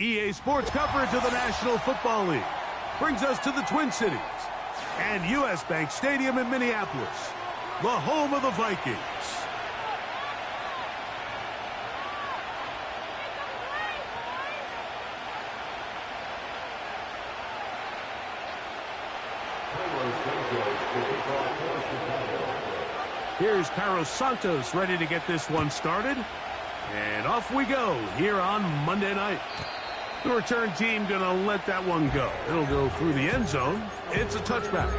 EA Sports coverage of the National Football League brings us to the Twin Cities and U.S. Bank Stadium in Minneapolis, the home of the Vikings. Here's Carlos Santos ready to get this one started. And off we go here on Monday night. The return team going to let that one go. It'll go through the end zone. It's a touchback.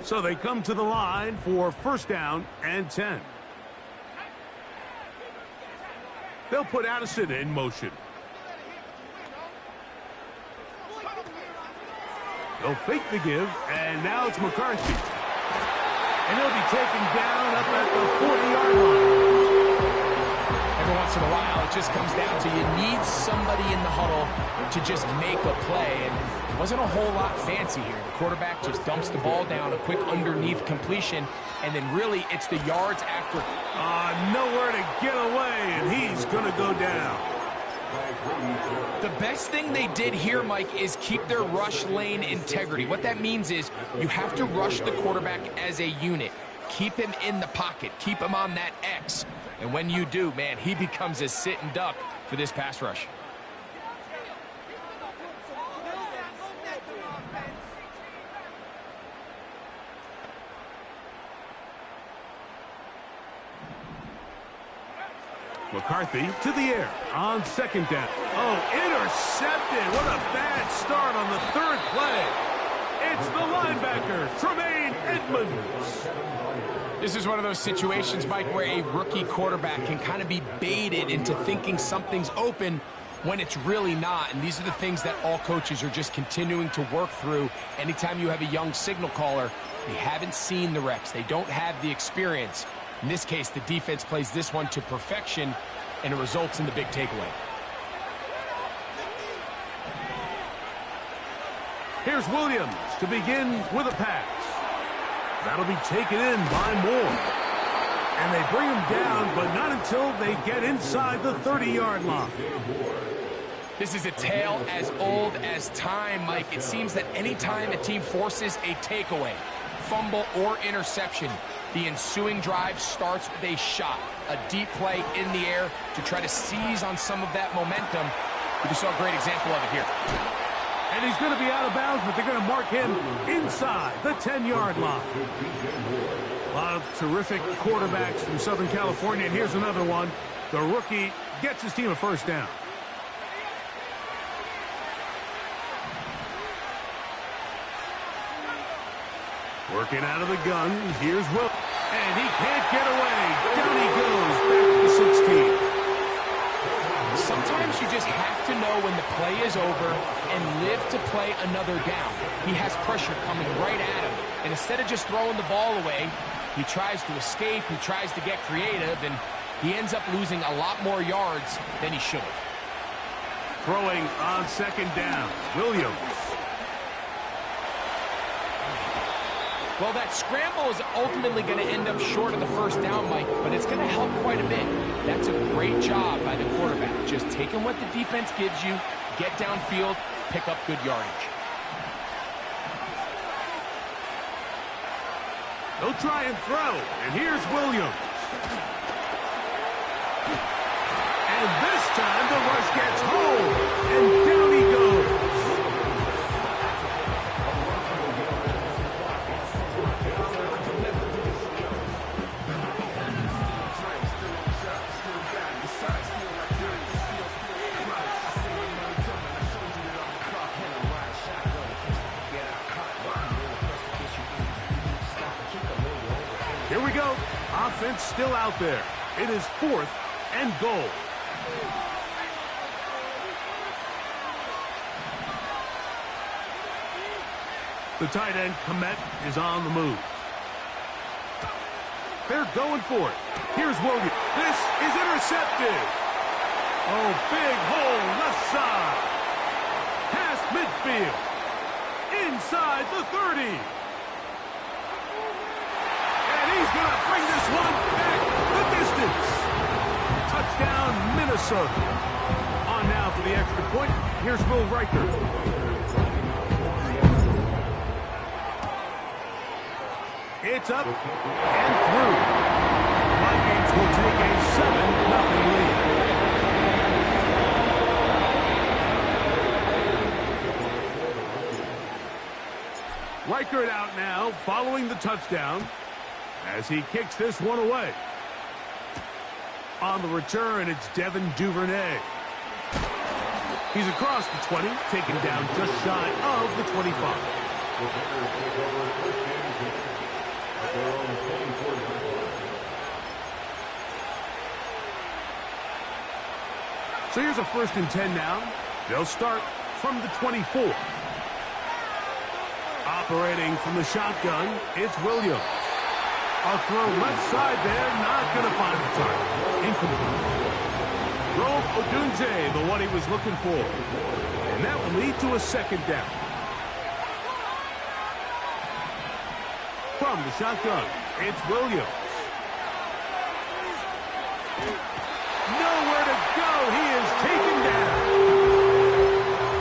So they come to the line for first down and 10. They'll put Addison in motion. They'll fake the give, and now it's McCarthy. And he'll be taken down up at the 40-yard line. Every once in a while, it just comes down to you need somebody in the huddle to just make a play. And it wasn't a whole lot fancy here. The quarterback just dumps the ball down, a quick underneath completion, and then really it's the yards after. Nowhere to get away, and he's going to go down. The best thing they did here, Mike, is keep their rush lane integrity. What that means is you have to rush the quarterback as a unit. Keep him in the pocket. Keep him on that X. And when you do, man, he becomes a sitting duck for this pass rush. McCarthy to the air on second down. Oh, intercepted. What a bad start on the third play. It's the linebacker, Tremaine Edmonds. This is one of those situations, Mike, where a rookie quarterback can kind of be baited into thinking something's open when it's really not. And these are the things that all coaches are just continuing to work through. Anytime you have a young signal caller, they haven't seen the reps. They don't have the experience. In this case, the defense plays this one to perfection, and it results in the big takeaway. Here's Williams to begin with a pass. That'll be taken in by Moore. And they bring him down, but not until they get inside the 30-yard line. This is a tale as old as time, Mike. It seems that anytime a team forces a takeaway, fumble, or interception, the ensuing drive starts with a shot, a deep play in the air to try to seize on some of that momentum. We just saw a great example of it here. And he's going to be out of bounds, but they're going to mark him inside the 10-yard line. A lot of terrific quarterbacks from Southern California, and here's another one. The rookie gets his team a first down. Working out of the gun, here's Will. And he can't get away. Down he goes, back to 16. Sometimes you just have to know when the play is over and live to play another down. He has pressure coming right at him. And instead of just throwing the ball away, he tries to escape, he tries to get creative, and he ends up losing a lot more yards than he should have. Throwing on second down, Williams. Well, that scramble is ultimately going to end up short of the first down, Mike, but it's going to help quite a bit. That's a great job by the quarterback. Just taking what the defense gives you, get downfield, pick up good yardage. They'll try and throw, and here's Williams. And this time the rush gets home, and down he goes. Here we go. Offense still out there. It is 4th and goal. The tight end, Komet, is on the move. They're going for it. Here's Williams. This is intercepted. Oh, big hole left side. Past midfield. field. Inside the 30. And he's going to bring this one back the distance. Touchdown, Minnesota. On now for the extra point. Here's Will Riker. It's up and through. Vikings will take a 7-0 lead. Reichert out now, following the touchdown, as he kicks this one away. On the return, it's Devin Duvernay. He's across the 20, taken down just shy of the 25. So here's a 1st and 10 now. They'll start from the 24. Operating from the shotgun, it's Williams. A throw left side there, not going to find the target. Incomplete. Rome Odunze, the one he was looking for. And that will lead to a 2nd down. From the shotgun, it's Williams. Nowhere to go. He is taken down.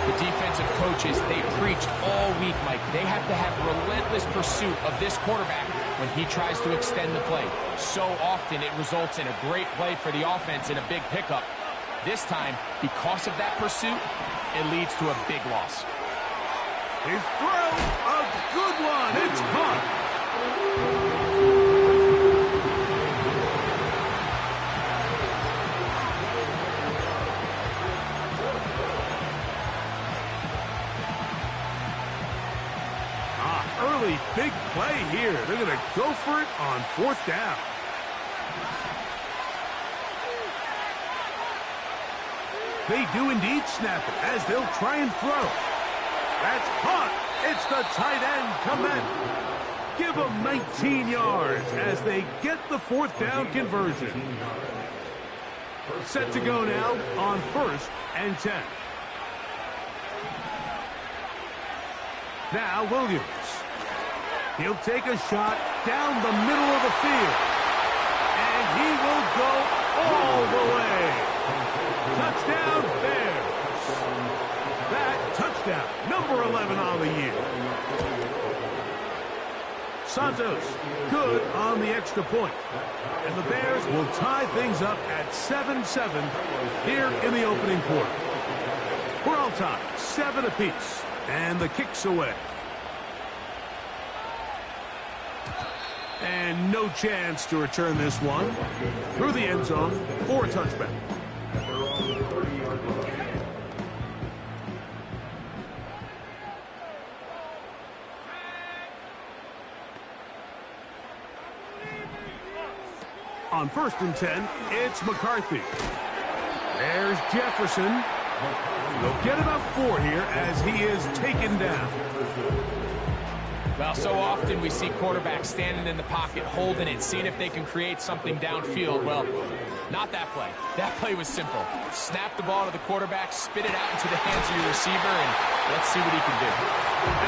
The defensive coaches, they preached all week, Mike. They have to have relentless pursuit of this quarterback when he tries to extend the play. So often it results in a great play for the offense and a big pickup. This time, because of that pursuit, it leads to a big loss. His throw, a good one. It's caught. Early big play here. They're going to go for it on 4th down. They do indeed snap it as they'll try and throw. That's caught. It's the tight end, Komet. Give them 19 yards as they get the 4th down conversion. Set to go now on 1st and 10. Now Williams. He'll take a shot down the middle of the field. And he will go all the way. Touchdown Bears. That touchdown, number 11 on the year. Santos, good on the extra point. And the Bears will tie things up at 7-7 here in the opening quarter. We're all tied, 7 apiece. And the kick's away. And no chance to return this one through the end zone for a touchback. On 1st and 10, it's McCarthy. There's Jefferson. They'll get about 4 here as he is taken down. Well, so often we see quarterbacks standing in the pocket, holding it, seeing if they can create something downfield. Well, not that play. That play was simple. Snap the ball to the quarterback, spit it out into the hands of your receiver, and let's see what he can do.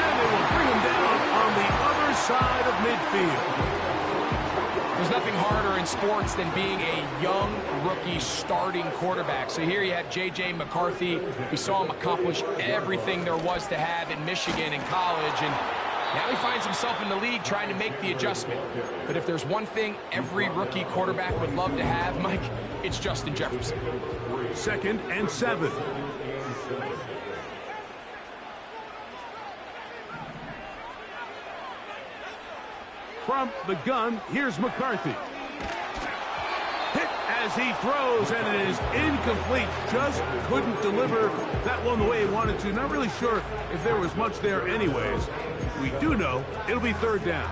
And they will bring him down on the other side of midfield. There's nothing harder in sports than being a young rookie starting quarterback. So here you have J.J. McCarthy. We saw him accomplish everything there was to have in Michigan in college, and now he finds himself in the league trying to make the adjustment. But if there's one thing every rookie quarterback would love to have, Mike, it's Justin Jefferson. 2nd and 7. From the gun, here's McCarthy. Hit as he throws, and it is incomplete. Just couldn't deliver that one the way he wanted to. Not really sure if there was much there anyways. We do know it'll be 3rd down.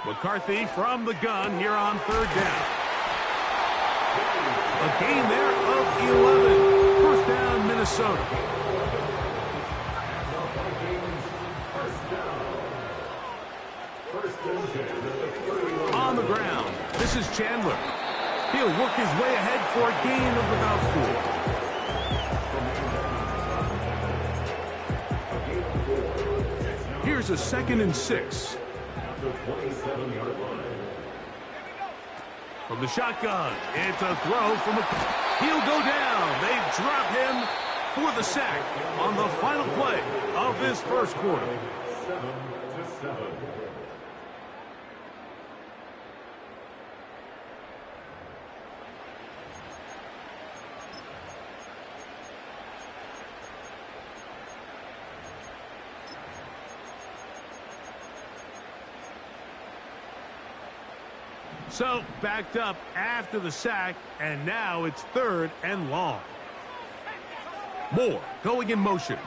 McCarthy from the gun here on 3rd down. A gain there of 11. 1st down, Minnesota. On the ground, this is Chandler. He'll work his way ahead for a gain of about 4. Here's a 2nd and 6. From the shotgun, it's a throw from he'll go down. They drop him for the sack on the final play of this first quarter. 7-7. So, backed up after the sack, and now it's 3rd and long. Moore going in motion.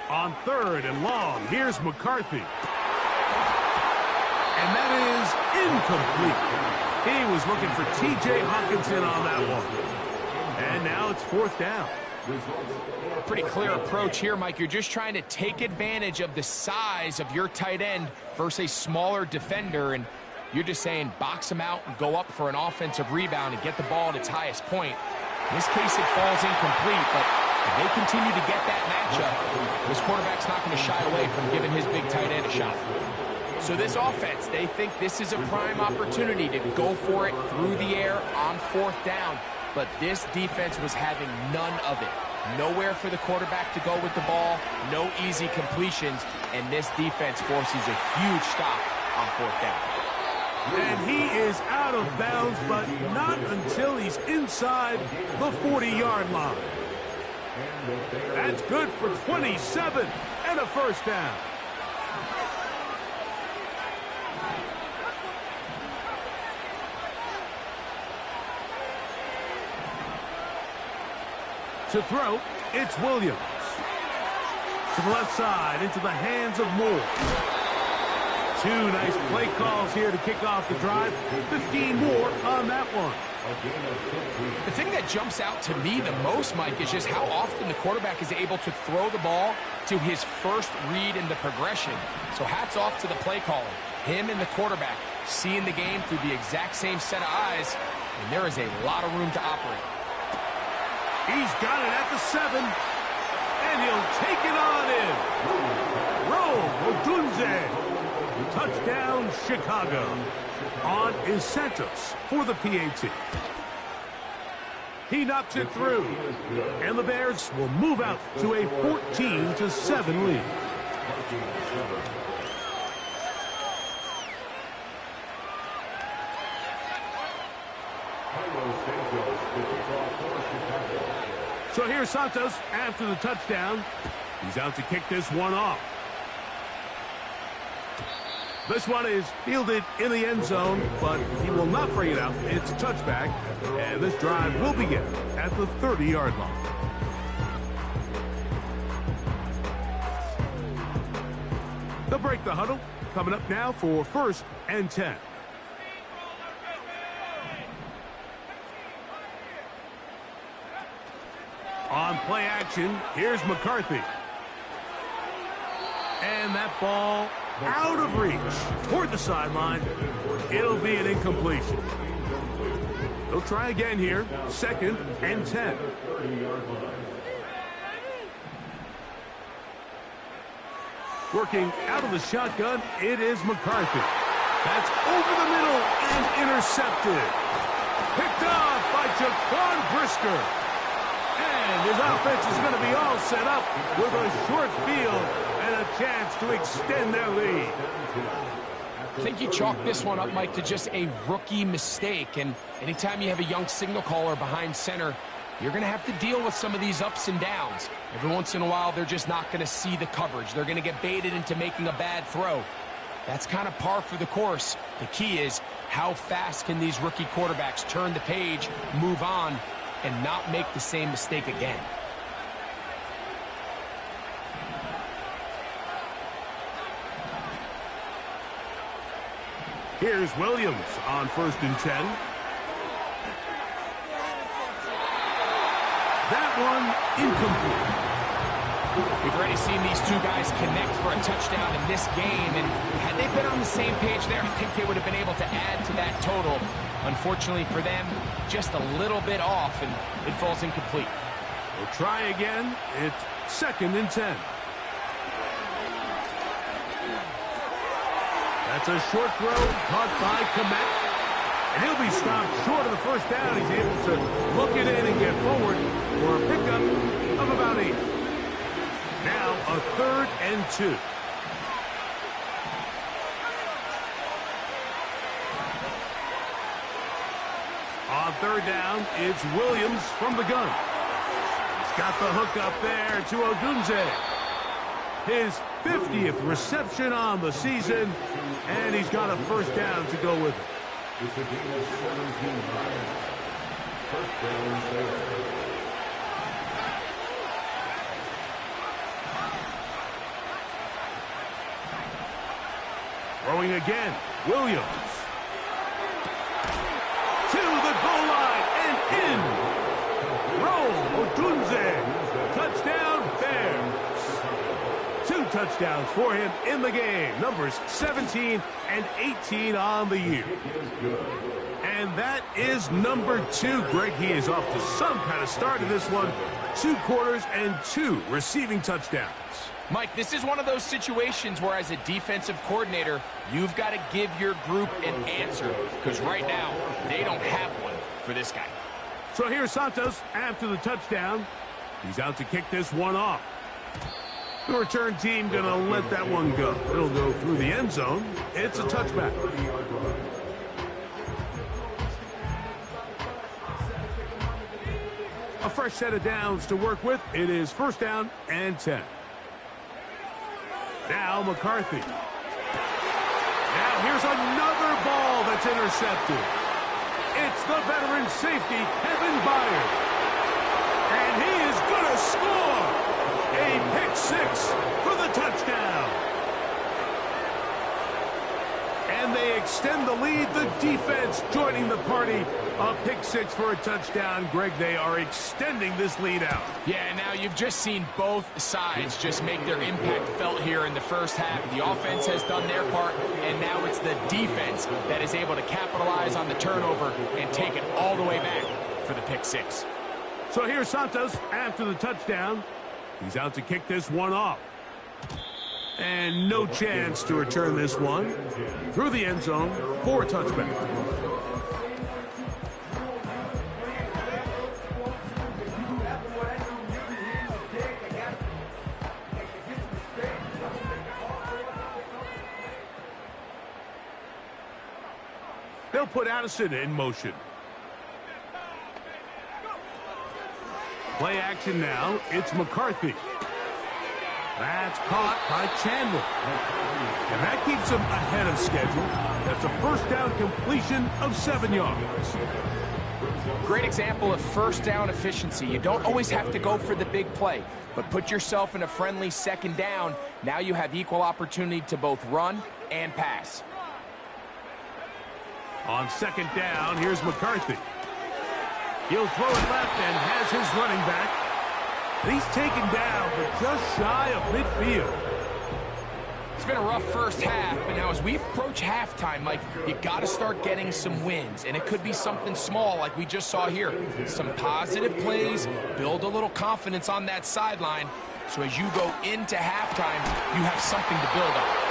On 3rd and long, here's McCarthy. And that is incomplete. He was looking for T.J. Hawkinson on that one. And now it's 4th down. Pretty clear approach here, Mike. You're just trying to take advantage of the size of your tight end versus a smaller defender, and you're just saying box him out and go up for an offensive rebound and get the ball at its highest point. In this case, it falls incomplete, but if they continue to get that matchup, this quarterback's not going to shy away from giving his big tight end a shot. So this offense, they think this is a prime opportunity to go for it through the air on 4th down. But this defense was having none of it. Nowhere for the quarterback to go with the ball, no easy completions, and this defense forces a huge stop on 4th down. And he is out of bounds, but not until he's inside the 40-yard line. That's good for 27 and a 1st down. To throw, it's Williams. To the left side, into the hands of Moore. 2 nice play calls here to kick off the drive. 15 more on that one. The thing that jumps out to me the most, Mike, is just how often the quarterback is able to throw the ball to his first read in the progression. So hats off to the play caller. Him and the quarterback seeing the game through the exact same set of eyes, and there is a lot of room to operate. He's got it at the 7, and he'll take it on in. Rome Odunze. Touchdown, Chicago. On is Santos for the PAT. He knocks it through, and the Bears will move out to a 14-7 lead. So here's Santos after the touchdown. He's out to kick this one off. This one is fielded in the end zone, but he will not bring it out. It's a touchback, and this drive will begin at the 30-yard line. They'll break the huddle. Coming up now for 1st and 10. On play action, here's McCarthy. And that ball out of reach toward the sideline. It'll be an incompletion. They'll try again here. 2nd and 10. Working out of the shotgun, it is McCarthy. That's over the middle and intercepted. Picked off by Jaquan Brisker. And his offense is going to be all set up with a short field and a chance to extend their lead. I think you chalk this one up, Mike, to just a rookie mistake. And anytime you have a young signal caller behind center, you're going to have to deal with some of these ups and downs. Every once in a while, they're just not going to see the coverage. They're going to get baited into making a bad throw. That's kind of par for the course. The key is how fast can these rookie quarterbacks turn the page, move on, and not make the same mistake again. Here's Williams on 1st and 10. That one incomplete. We've already seen these two guys connect for a touchdown in this game, and had they been on the same page there, I think they would have been able to add to that total. Unfortunately for them, just a little bit off, and it falls incomplete. We'll try again. It's 2nd and 10. That's a short throw caught by Komet. And he'll be stopped short of the first down. He's able to look it in and get forward for a pickup of about 8. Now a 3rd and 2. On 3rd down, it's Williams from the gun. He's got the hook up there to Odunze. His 50th reception on the season, and he's got a first down to go with it. It's a game of 17-9. First down, 7. Throwing again, Williams. To the goal line and in. Roll, Odunze. Touchdown, Bears. 2 touchdowns for him in the game. Numbers 17 and 18 on the year. And that is number 2. Greg, he is off to some kind of start in this one. 2 quarters and 2 receiving touchdowns. Mike, this is one of those situations where as a defensive coordinator, you've got to give your group an answer, because right now, they don't have one for this guy. So here's Santos after the touchdown. He's out to kick this one off. The return team going to let that one go. It'll go through the end zone. It's a touchback. A fresh set of downs to work with. It is 1st down and 10. Now McCarthy. Now here's another ball that's intercepted. It's the veteran safety, Kevin Byard. And he is going to score. A pick 6 for the touchdown. And they extend the lead. The defense joining the party. A pick 6 for a touchdown. Greg, they are extending this lead out. Yeah, now you've just seen both sides just make their impact felt here in the first half. The offense has done their part, and now it's the defense that is able to capitalize on the turnover and take it all the way back for the pick 6. So here's Santos after the touchdown. He's out to kick this one off. And no chance to return this one through the end zone for a touchback. They'll put Addison in motion. Play action now. It's McCarthy. That's caught by Chandler. And that keeps him ahead of schedule. That's a first down completion of 7 yards. Great example of first down efficiency. You don't always have to go for the big play, but put yourself in a friendly 2nd down. Now you have equal opportunity to both run and pass. On 2nd down, here's McCarthy. He'll throw it left and has his running back. He's taken down, but just shy of midfield. It's been a rough first half, but now as we approach halftime, Mike, you got to start getting some wins, and it could be something small like we just saw here. Some positive plays, build a little confidence on that sideline, so as you go into halftime, you have something to build on.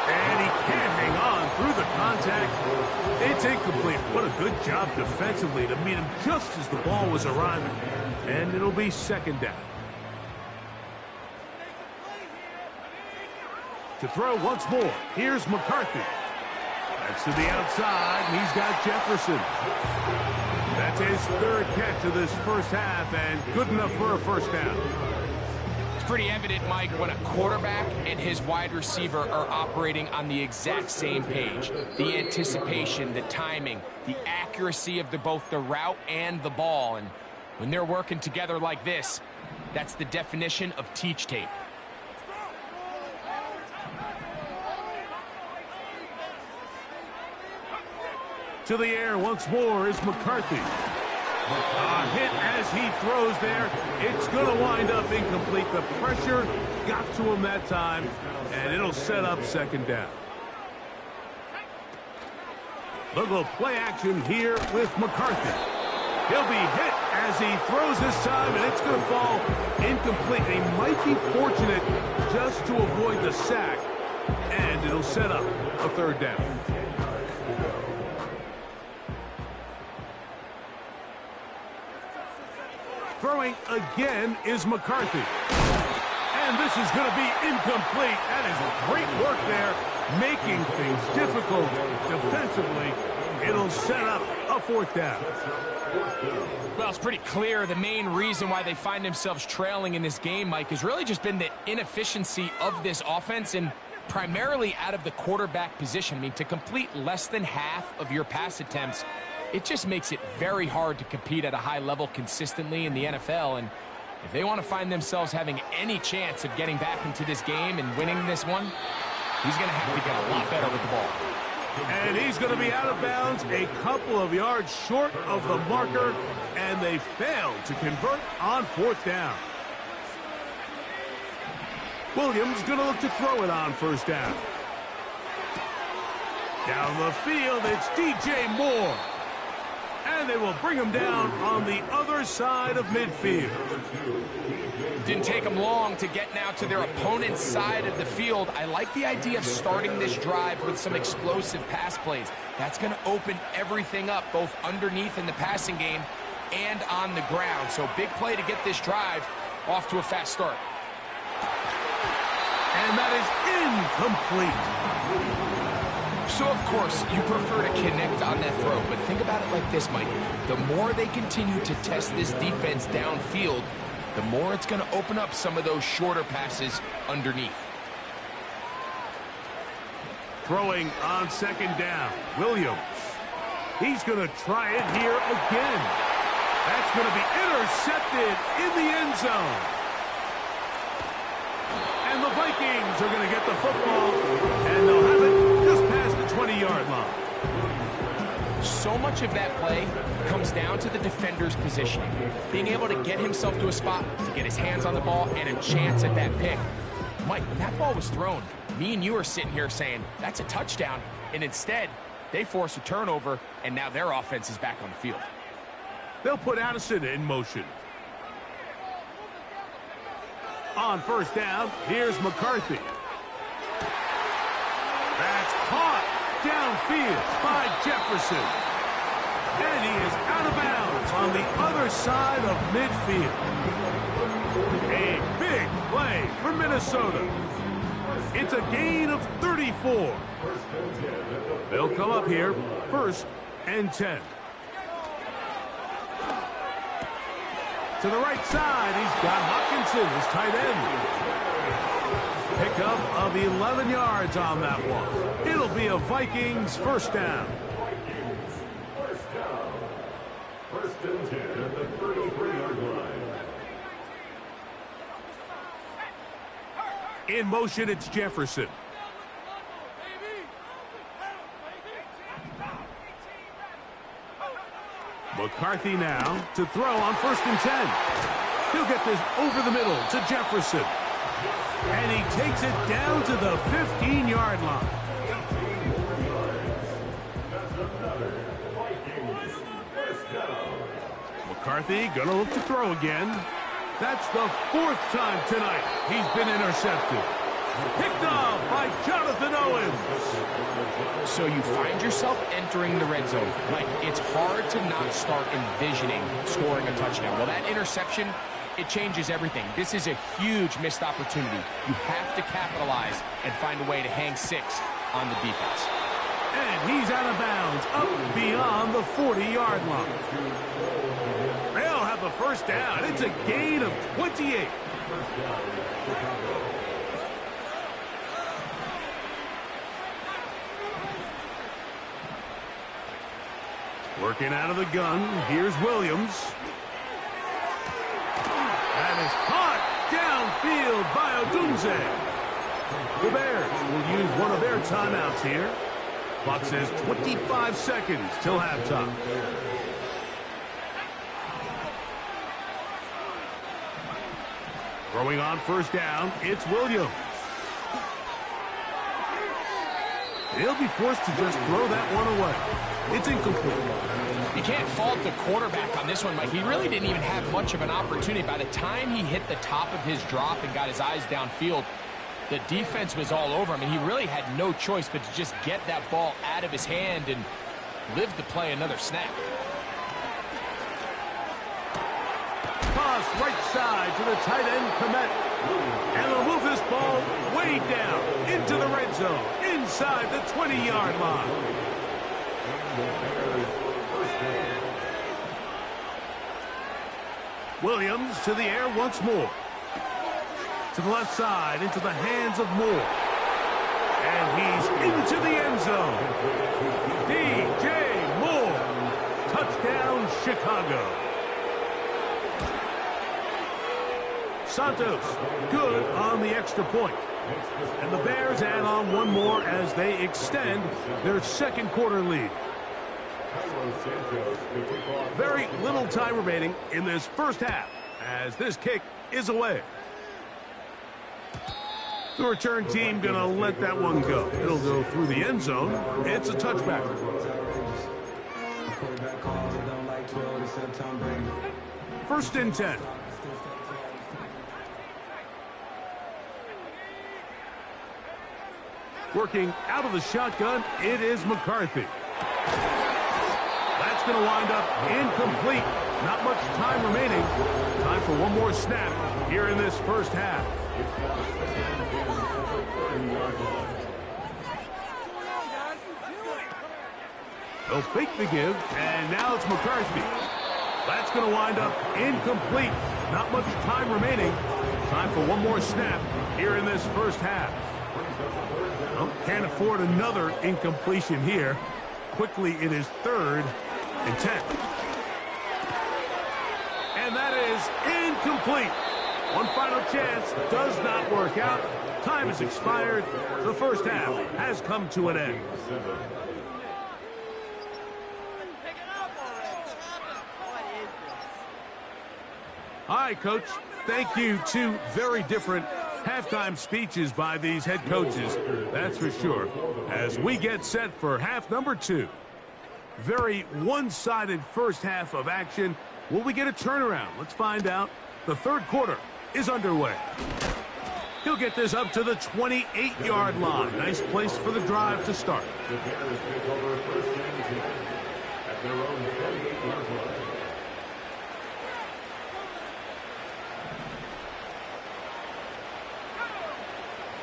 And he can't hang on through the contact. It's incomplete. What a good job defensively to meet him just as the ball was arriving. And it'll be 2nd down. To throw once more, here's McCarthy. That's to the outside, and he's got Jefferson. That's his 3rd catch of this first half, and good enough for a first down. It's pretty evident, Mike, when a quarterback and his wide receiver are operating on the exact same page. The anticipation, the timing, the accuracy of both the route and the ball. And when they're working together like this, that's the definition of teach tape. To the air once more is McCarthy. A hit as he throws there. It's going to wind up incomplete. The pressure got to him that time, and it'll set up second down. Look at play action here with McCarthy. He'll be hit as he throws this time, and it's going to fall incomplete. They might be fortunate just to avoid the sack, and it'll set up a third down. Throwing again is McCarthy. And this is going to be incomplete. That is great work there, making things difficult defensively. It'll set up a fourth down. Well, it's pretty clear the main reason why they find themselves trailing in this game, Mike, has really just been the inefficiency of this offense and primarily out of the quarterback position. I mean, to complete less than half of your pass attempts, it just makes it very hard to compete at a high level consistently in the NFL. And if they want to find themselves having any chance of getting back into this game and winning this one, he's going to have to get a lot better with the ball. And he's going to be out of bounds a couple of yards short of the marker, and they failed to convert on fourth down. Williams going to look to throw it on first down. Down the field, it's DJ Moore. And they will bring him down on the other side of midfield. Didn't take them long to get now to their opponent's side of the field. I like the idea of starting this drive with some explosive pass plays. That's going to open everything up, both underneath in the passing game and on the ground. So big play to get this drive off to a fast start. And that is incomplete. So, of course, you prefer to connect on that throw, but think about it like this, Mike. The more they continue to test this defense downfield, the more it's going to open up some of those shorter passes underneath. Throwing on second down, Williams. He's going to try it here again. That's going to be intercepted in the end zone. And the Vikings are going to get the football, and they'll have it just past the 20-yard line. So much of that play comes down to the defender's positioning. Being able to get himself to a spot, to get his hands on the ball, and a chance at that pick. Mike, when that ball was thrown, me and you are sitting here saying, that's a touchdown. And instead, they force a turnover, and now their offense is back on the field. They'll put Addison in motion. On first down, here's McCarthy. That's caught downfield by Jefferson. And he is out of bounds on the other side of midfield. A big play for Minnesota. It's a gain of 34. They'll come up here, 1st and 10. To the right side, he's got Hockenson, his tight end. Pickup of 11 yards on that one. It'll be a Vikings first down. First and 10 at the 33-yard line. In motion, it's Jefferson. McCarthy now to throw on 1st and 10. He'll get this over the middle to Jefferson. And he takes it down to the 15-yard line. McCarthy gonna look to throw again. That's the 4th time tonight he's been intercepted. Picked off by Jonathan Owens. So you find yourself entering the red zone. Like, it's hard to not start envisioning scoring a touchdown. Well, that interception, it changes everything. This is a huge missed opportunity. You have to capitalize and find a way to hang 6 on the defense. And he's out of bounds, up beyond the 40-yard line. They'll have the first down. It's a gain of 28. Working out of the gun, here's Williams. That is caught downfield by Odunze. The Bears will use one of their timeouts here. Clock says 25 seconds till halftime. Throwing on first down, it's Williams. He'll be forced to just throw that one away. It's incomplete. You can't fault the quarterback on this one, Mike. He really didn't even have much of an opportunity. By the time he hit the top of his drop and got his eyes downfield, the defense was all over him, and he really had no choice but to just get that ball out of his hand and live to play another snap. Toss right side to the tight end, Komet. And they'll move this ball way down into the red zone, inside the 20-yard line. Williams to the air once more. To the left side, into the hands of Moore. And he's into the end zone. DJ Moore. Touchdown, Chicago. Santos, good on the extra point. And the Bears add on one more as they extend their second quarter lead. Very little time remaining in this first half as this kick is away. The return team gonna let that one go. It'll go through the end zone. It's a touchback. First and 10. Working out of the shotgun, it is McCarthy. That's going to wind up incomplete. Not much time remaining. Time for one more snap here in this first half. They'll fake the give, and now it's McCarthy. That's going to wind up incomplete. Not much time remaining. Time for one more snap here in this first half. Well, can't afford another incompletion here. Quickly, it is 3rd and 10. And that is incomplete. One final chance does not work out. Time has expired. The first half has come to an end. All right, Coach. Thank you. Two very different halftime speeches by these head coaches, that's for sure, as we get set for half number 2. Very one-sided first half of action. Will we get a turnaround? Let's find out. The third quarter is underway. He'll get this up to the 28-yard line. Nice place for the drive to start. The Bears take over first and 10 at their own 28-yard line.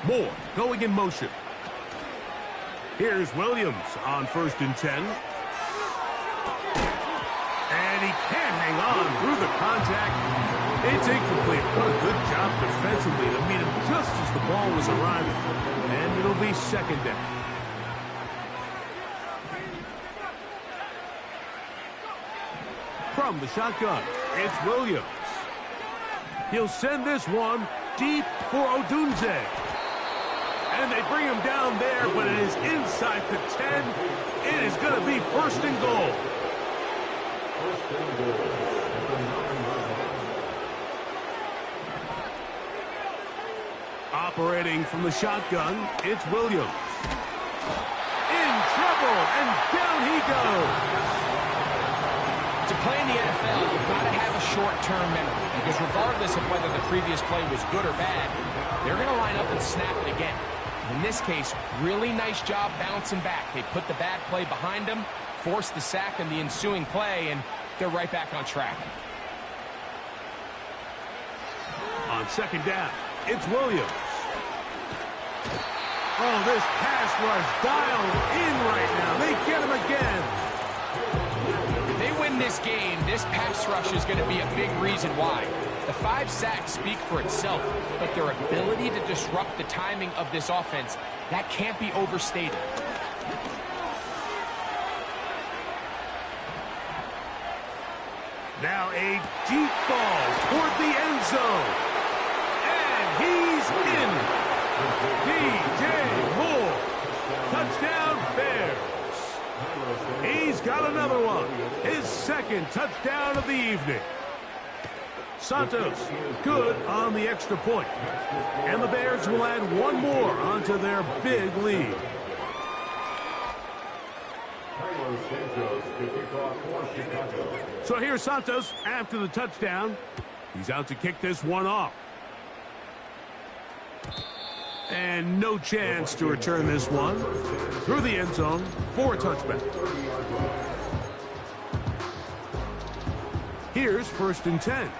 Moore going in motion. Here's Williams on first and 10. And he can't hang on through the contact. It's incomplete. What a good job defensively to meet him just as the ball was arriving. And it'll be second down. From the shotgun, it's Williams. He'll send this one deep for Odunze. And they bring him down there, but it is inside the 10. It is going to be first and goal. First and goal. Operating from the shotgun, it's Williams. In trouble, and down he goes. To play in the NFL, you've got to have a short-term memory, because regardless of whether the previous play was good or bad, they're going to line up and snap it again. In this case, really nice job bouncing back. They put the bad play behind them, forced the sack in the ensuing play, and they're right back on track. On second down, it's Williams. Oh, this pass rush dialed in right now. They get him again. If they win this game, this pass rush is going to be a big reason why. The 5 sacks speak for itself, but their ability to disrupt the timing of this offense, that can't be overstated. Now a deep ball toward the end zone. And he's in. DJ Moore. Touchdown Bears. He's got another one. His second touchdown of the evening. Santos, good on the extra point. And the Bears will add one more onto their big lead. So here's Santos after the touchdown. He's out to kick this one off. And no chance to return this one through the end zone for a touchback. Here's 1st and 10.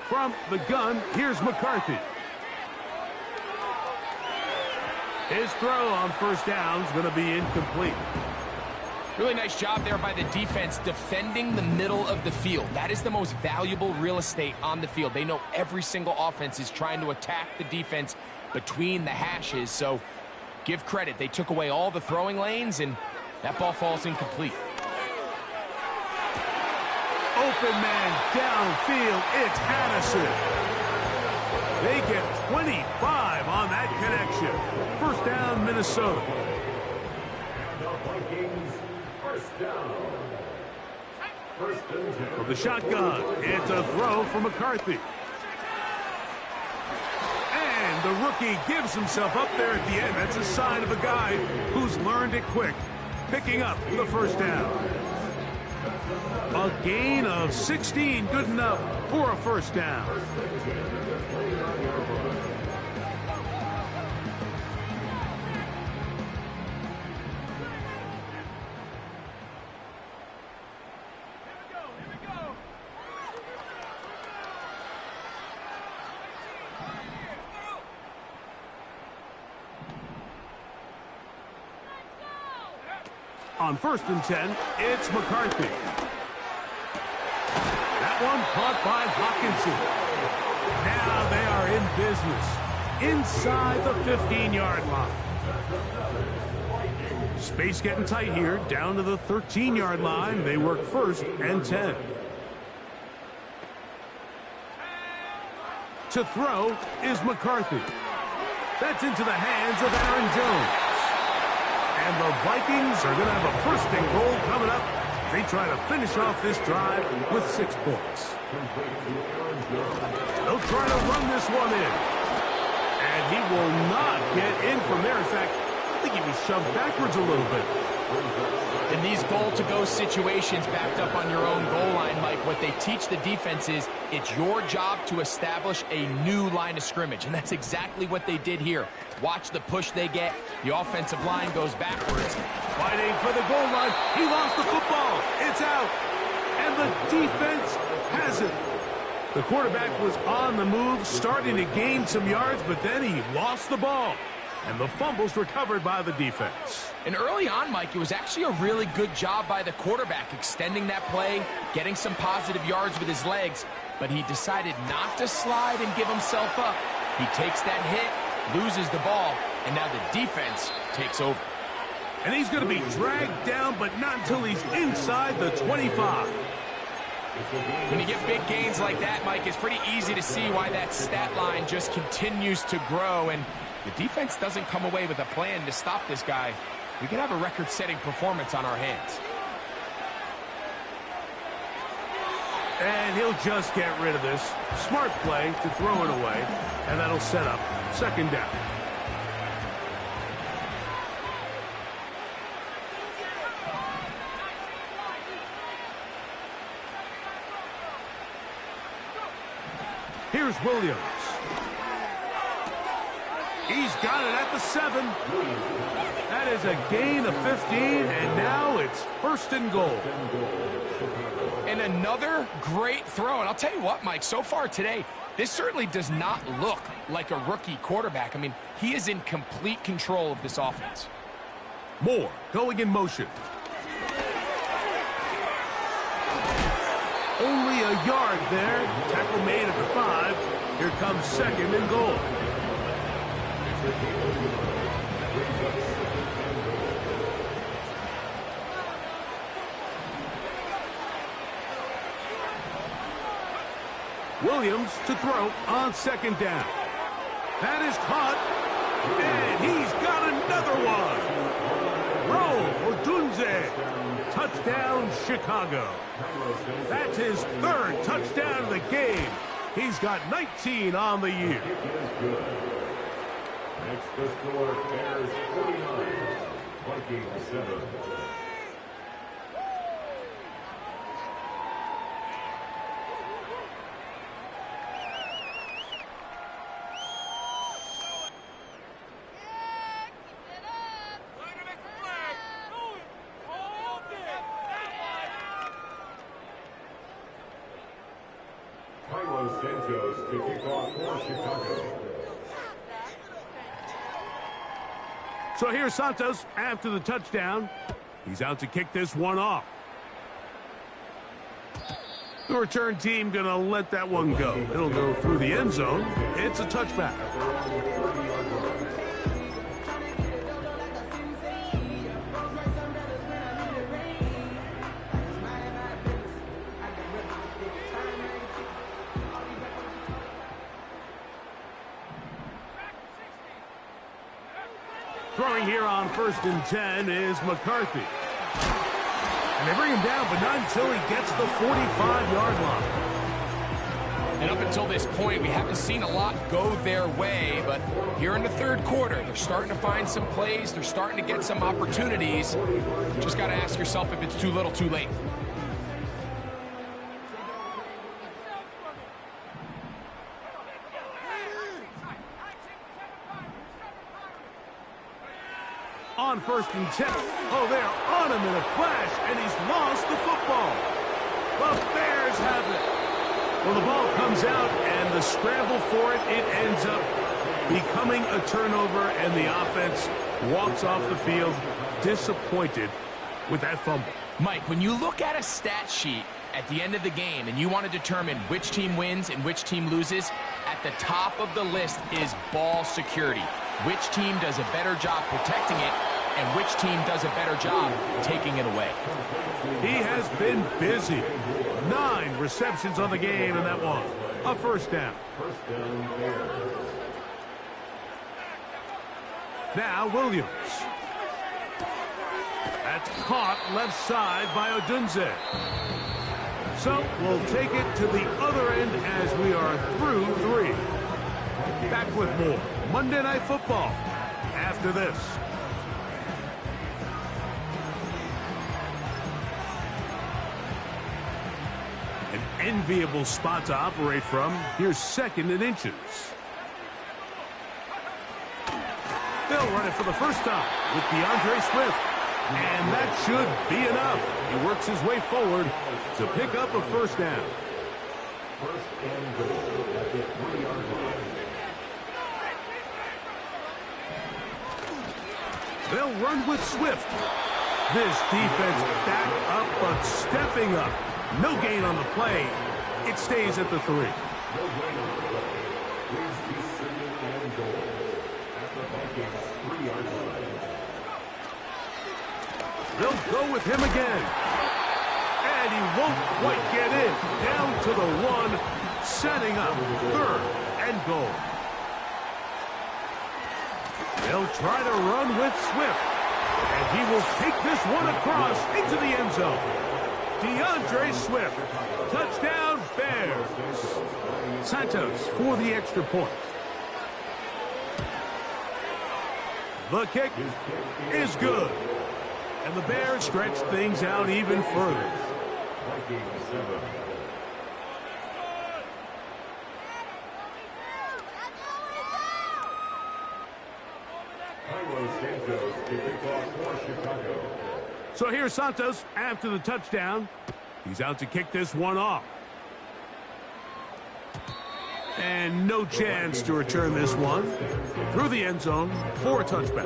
From the gun, here's McCarthy. His throw on 1st down is going to be incomplete. Really nice job there by the defense defending the middle of the field. That is the most valuable real estate on the field. They know every single offense is trying to attack the defense between the hashes. So give credit. They took away all the throwing lanes, and that ball falls incomplete. Open man downfield. It's Addison. They get 25 on that connection. 1st down, Minnesota. From the shotgun, it's a throw for McCarthy. And the rookie gives himself up there at the end. That's a sign of a guy who's learned it quick, picking up the 1st down. A gain of 16, good enough for a 1st down. On 1st and 10, it's McCarthy. That one caught by Hawkinson. Now they are in business inside the 15-yard line. Space getting tight here, down to the 13-yard line. They work 1st and 10. To throw is McCarthy. That's into the hands of Aaron Jones. And the Vikings are going to have a 1st and goal coming up. They try to finish off this drive with 6 points. They'll try to run this one in. And he will not get in from there. In fact, I think he was shoved backwards a little bit. In these goal-to-go situations backed up on your own goal line, Mike, what they teach the defense is it's your job to establish a new line of scrimmage, and that's exactly what they did here. Watch the push they get. The offensive line goes backwards. Fighting for the goal line. He lost the football. It's out. And the defense has it. The quarterback was on the move, starting to gain some yards, but then he lost the ball. And the fumble's recovered by the defense. And early on, Mike, it was actually a really good job by the quarterback, extending that play, getting some positive yards with his legs, but he decided not to slide and give himself up. He takes that hit, loses the ball, and now the defense takes over. And he's going to be dragged down, but not until he's inside the 25. When you get big gains like that, Mike, it's pretty easy to see why that stat line just continues to grow, and the defense doesn't come away with a plan to stop this guy. We could have a record-setting performance on our hands. And he'll just get rid of this. Smart play to throw it away, and that'll set up 2nd down. Here's Williams. He's got it at the 7. That is a gain of 15, and now it's 1st and goal. And another great throw. And I'll tell you what, Mike, so far today, this certainly does not look like a rookie quarterback. I mean, he is in complete control of this offense. Moore going in motion. Only a yard there. Tackle made at the 5. Here comes 2nd and goal. Williams to throw on 2nd down. That is caught, and he's got another one. Rome Odunze. Touchdown. Touchdown, Chicago. That's his third touchdown of the game. He's got 19 on the year. Next, the score, Bears 49, Vikings 7. Santos to kick off for Chicago. So here's Santos after the touchdown. He's out to kick this one off. The return team going to let that one go. It'll go through the end zone. It's a touchback. Throwing here on 1st and 10 is McCarthy. And they bring him down, but not until he gets the 45-yard line. And up until this point, we haven't seen a lot go their way, but here in the third quarter, they're starting to find some plays. They're starting to get some opportunities. Just got to ask yourself if it's too little, too late. On 1st and 10. Oh, they're on him in a flash, and he's lost the football. The Bears have it. Well, the ball comes out, and the scramble for it, it ends up becoming a turnover, and the offense walks off the field disappointed with that fumble. Mike, when you look at a stat sheet at the end of the game and you want to determine which team wins and which team loses, at the top of the list is ball security. Which team does a better job protecting it, and which team does a better job taking it away. He has been busy. 9 receptions on the game, and that one, a first down. Now Williams. That's caught left side by Odunze. So we'll take it to the other end as we are through 3. Back with more Monday Night Football after this. An enviable spot to operate from. Here's 2nd and inches. They'll run it for the first time with DeAndre Swift. And that should be enough. He works his way forward to pick up a first down. First and goal at the 3-yard line. They'll run with Swift. This defense back up but stepping up. No gain on the play. It stays at the 3. No gain on the play. Please be second and goal at the Vikings 3-yard line. They'll go with him again. And he won't quite get in. Down to the 1, setting up 3rd and goal. They'll try to run with Swift. And he will take this one across into the end zone. DeAndre Swift. Touchdown, Bears. Santos for the extra point. The kick is good. And the Bears stretch things out even further. So here's Santos after the touchdown. He's out to kick this one off. And no chance to return this one. Through the end zone for a touchback.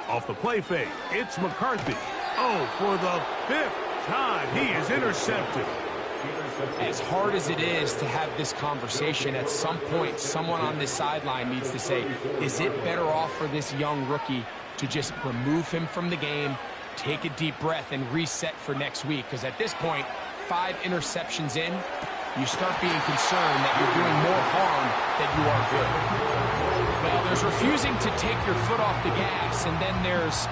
Off the play fake, it's McCarthy. Oh, for the 5th time, he is intercepted. As hard as it is to have this conversation, at some point, someone on this sideline needs to say, is it better off for this young rookie to just remove him from the game, take a deep breath, and reset for next week? Because at this point, 5 interceptions in, you start being concerned that you're doing more harm than you are good. Well, there's refusing to take your foot off the gas, and then there's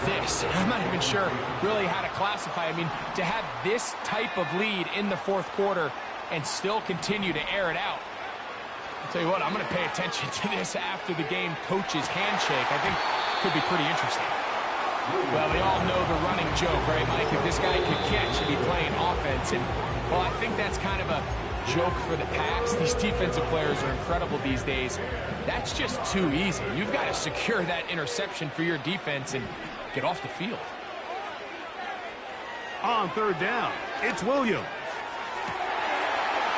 this. I'm not even sure really how to classify. I mean, to have this type of lead in the fourth quarter and still continue to air it out. I'll tell you what, I'm going to pay attention to this after the game coach's handshake. I think it could be pretty interesting. Well, we all know the running joke, right, Mike? If this guy could catch, he'd be playing offense. And, well, I think that's kind of a joke for the past. These defensive players are incredible these days. That's just too easy. You've got to secure that interception for your defense and get off the field. On third down, it's Williams.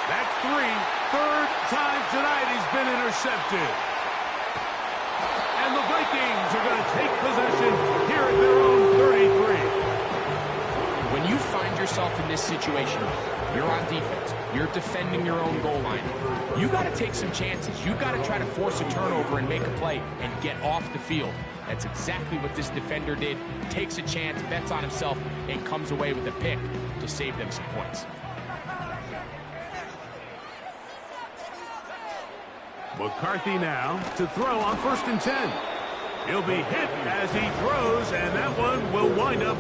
That's three. Third time tonight he's been intercepted. And the Vikings are going to take possession here at their own 33. When you find yourself in this situation, you're on defense, you're defending your own goal line, you got to take some chances. You got to try to force a turnover and make a play and get off the field. That's exactly what this defender did. Takes a chance, bets on himself, and comes away with a pick to save them some points. McCarthy now to throw on 1st and 10. He'll be hit as he throws, and that one will wind up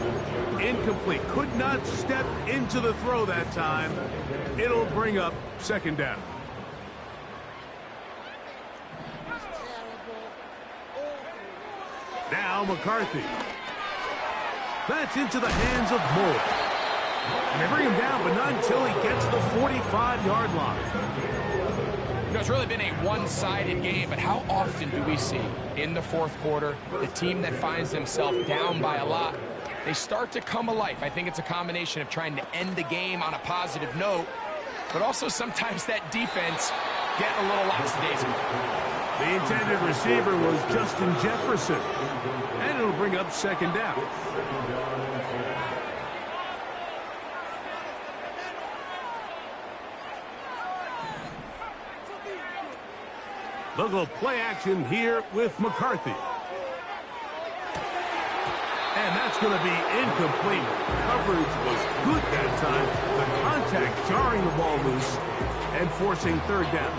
incomplete. Could not step into the throw that time. It'll bring up 2nd down. Now McCarthy. That's into the hands of Moore. And they bring him down, but not until he gets the 45-yard line. You know, it's really been a one-sided game, but how often do we see in the fourth quarter the team that finds themselves down by a lot, they start to come alive? I think it's a combination of trying to end the game on a positive note, but also sometimes that defense get a little lackadaisical. The intended receiver was Justin Jefferson, and it'll bring up 2nd down. They'll go play action here with McCarthy. And that's going to be incomplete. Coverage was good that time. The contact jarring the ball loose and forcing 3rd down.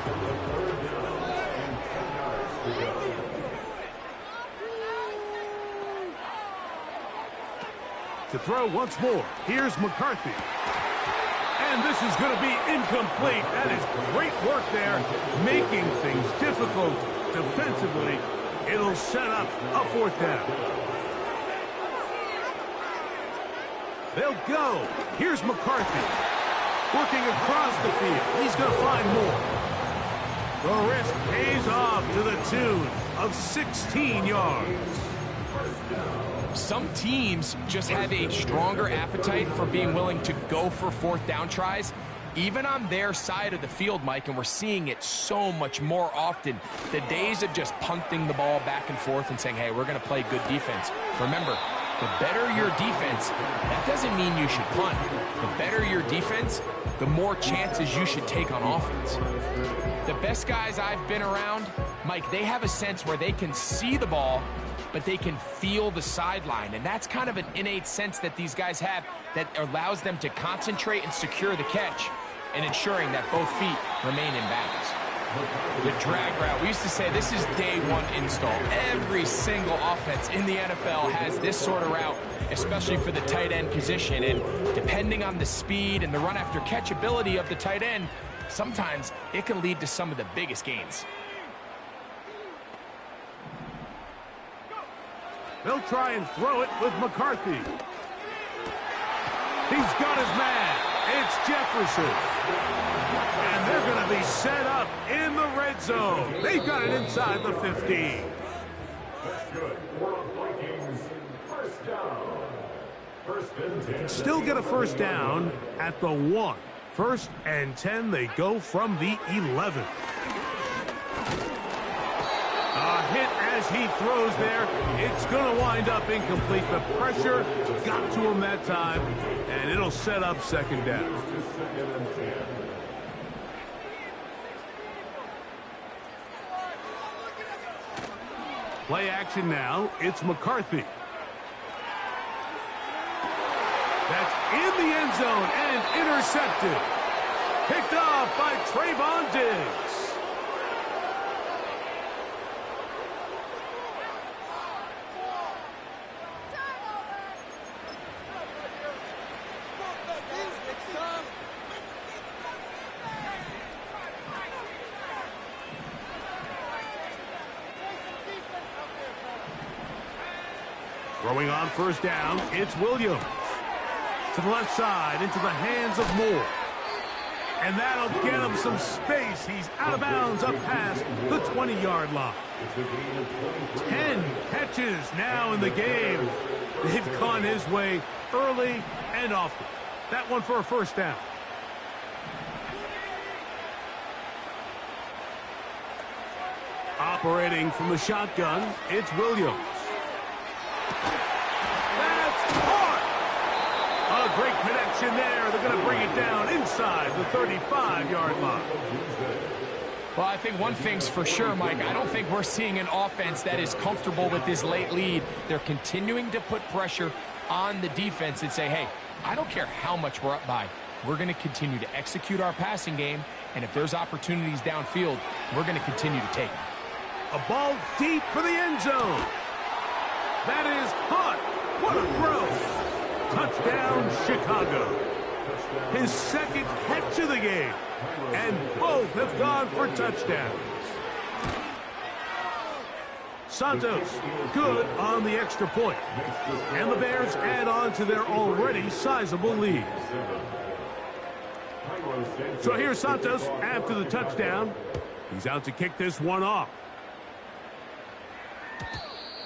To throw once more, here's McCarthy. And this is going to be incomplete. That is great work there, making things difficult defensively. It'll set up a 4th down. They'll go. Here's McCarthy. Working across the field. He's going to find more. The risk pays off to the tune of 16 yards. Some teams just have a stronger appetite for being willing to go for 4th down tries, even on their side of the field, Mike, and we're seeing it so much more often. The days of just punting the ball back and forth and saying, hey, we're going to play good defense. Remember, the better your defense, that doesn't mean you should punt. The better your defense, the more chances you should take on offense. The best guys I've been around, Mike, they have a sense where they can see the ball, but they can feel the sideline. And that's kind of an innate sense that these guys have that allows them to concentrate and secure the catch and ensuring that both feet remain in bounds. The drag route, we used to say this is day one install. Every single offense in the NFL has this sort of route, especially for the tight end position. And depending on the speed and the run after catch ability of the tight end, sometimes it can lead to some of the biggest gains. They'll try and throw it with McCarthy. He's got his man. It's Jefferson. And they're going to be set up in the red zone. They've got it inside the 15. That's good. For Vikings, 1st down. 1st and 10. Still get a 1st down at the 1. 1st and 10, they go from the 11. A hit as he throws there. It's going to wind up incomplete. The pressure got to him that time, and it'll set up 2nd down. Play action now. It's McCarthy. That's in the end zone and intercepted. Picked off by Trayvon Diggs. Throwing on first down, it's Williams. To the left side, into the hands of Moore. And that'll get him some space. He's out of bounds up past the 20-yard line. 10 catches now in the game. They've gone his way early and often. That one for a first down. Operating from the shotgun, it's Williams. That's caught! A great connection there. They're going to bring it down inside the 35-yard line. Well, I think one thing's for sure, Mike. I don't think we're seeing an offense that is comfortable with this late lead. They're continuing to put pressure on the defense and say, hey, I don't care how much we're up by. We're going to continue to execute our passing game, and if there's opportunities downfield, we're going to continue to take them. A ball deep for the end zone. That is caught. What a throw. Touchdown, Chicago. His second catch of the game. And both have gone for touchdowns. Santos, good on the extra point. And the Bears add on to their already sizable lead. So here's Santos after the touchdown. He's out to kick this one off.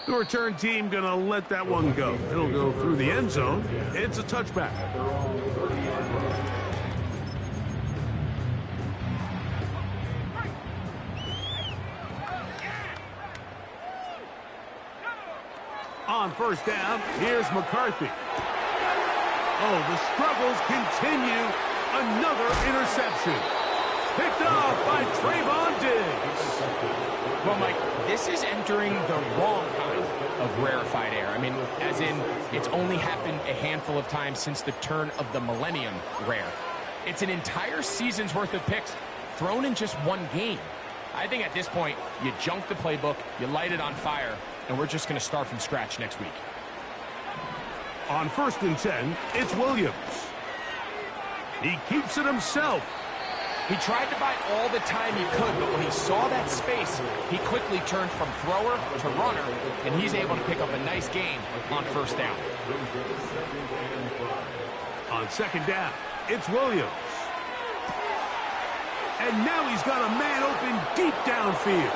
The return team going to let that one go. It'll go through the end zone. It's a touchback. On first down, here's McCarthy. Oh, the struggles continue. Another interception. Picked off by Trayvon Diggs. Well, Mike, this is entering the wrong kind of rarefied air. I mean, as in, it's only happened a handful of times since the turn of the millennium rare. It's an entire season's worth of picks thrown in just one game. I think at this point, you junk the playbook, you light it on fire, and we're just going to start from scratch next week. On 1st and 10, it's Williams. He keeps it himself. He tried to buy all the time he could, but when he saw that space, he quickly turned from thrower to runner, and he's able to pick up a nice gain on first down. On 2nd down, it's Williams. And now he's got a man open deep downfield.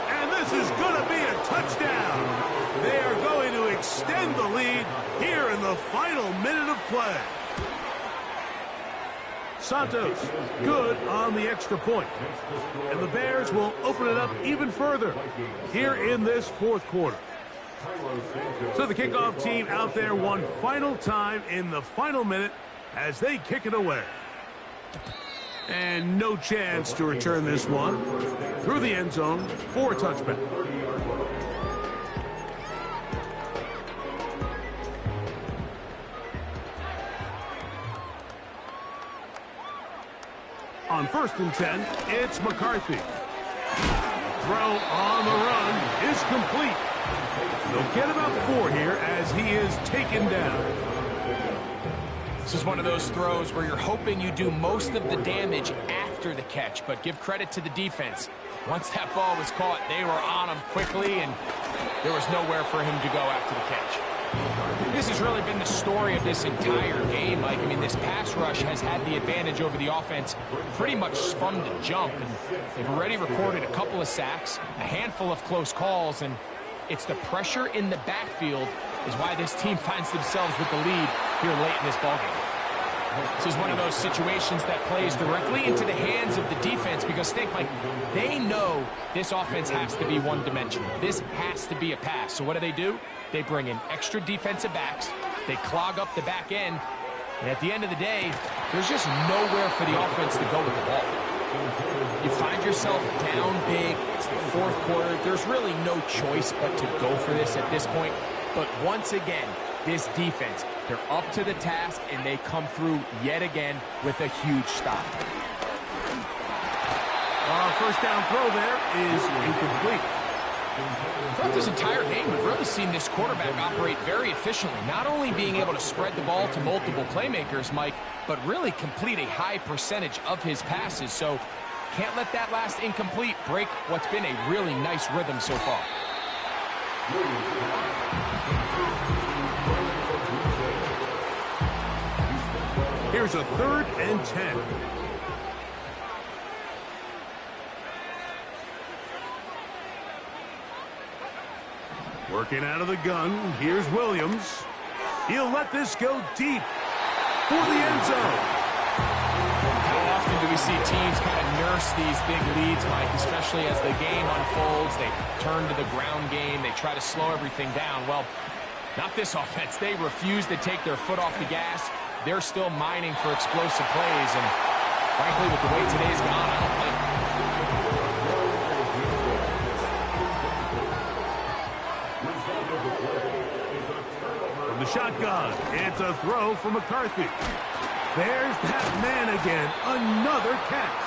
And this is going to be a touchdown. They are going to extend the lead here in the final minute of play. Santos, good on the extra point. And the Bears will open it up even further here in this 4th quarter. So the kickoff team out there one final time in the final minute as they kick it away. And no chance to return this one through the end zone for a touchback. On 1st and 10, it's McCarthy. Throw on the run is complete. They'll get about 4 here as he is taken down. This is one of those throws where you're hoping you do most of the damage after the catch, but give credit to the defense. Once that ball was caught, they were on him quickly, and there was nowhere for him to go after the catch. This has really been the story of this entire game, Mike. I mean, this pass rush has had the advantage over the offense pretty much from the jump, and they've already recorded a couple of sacks, a handful of close calls, and it's the pressure in the backfield is why this team finds themselves with the lead here late in this ballgame. This is one of those situations that plays directly into the hands of the defense because think, Mike, they know this offense has to be one-dimensional. This has to be a pass. So what do? They bring in extra defensive backs. They clog up the back end. And at the end of the day, there's just nowhere for the offense to go with the ball. You find yourself down big. It's the 4th quarter. There's really no choice but to go for this at this point. But once again, this defense. They're up to the task, and they come through yet again with a huge stop. First down throw there is incomplete. Throughout this entire game, we've really seen this quarterback operate very efficiently, not only being able to spread the ball to multiple playmakers, Mike, but really complete a high percentage of his passes. So can't let that last incomplete break what's been a really nice rhythm so far. Here's a 3rd and 10. Working out of the gun, here's Williams. He'll let this go deep for the end zone. How often do we see teams kind of nurse these big leads, Mike, especially as the game unfolds? They turn to the ground game. They try to slow everything down. Well, not this offense. They refuse to take their foot off the gas. They're still mining for explosive plays, and frankly, with the way today's gone, I don't blame them. From the shotgun, it's a throw for McCarthy. There's that man again, another catch.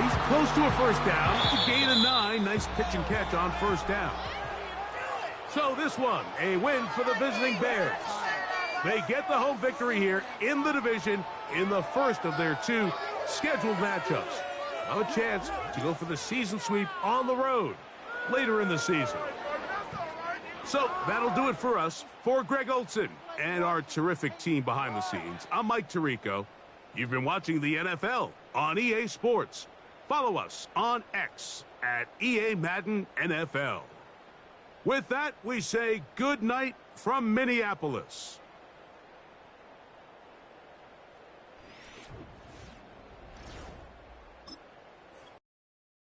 He's close to a first down. It's a gain of 9. Nice pitch and catch on first down. So this one, a win for the visiting Bears. They get the home victory here in the division in the first of their 2 scheduled matchups. Now a chance to go for the season sweep on the road later in the season. So that'll do it for us. For Greg Olson and our terrific team behind the scenes, I'm Mike Tirico. You've been watching the NFL on EA Sports. Follow us on X at EA Madden NFL. With that, we say good night from Minneapolis.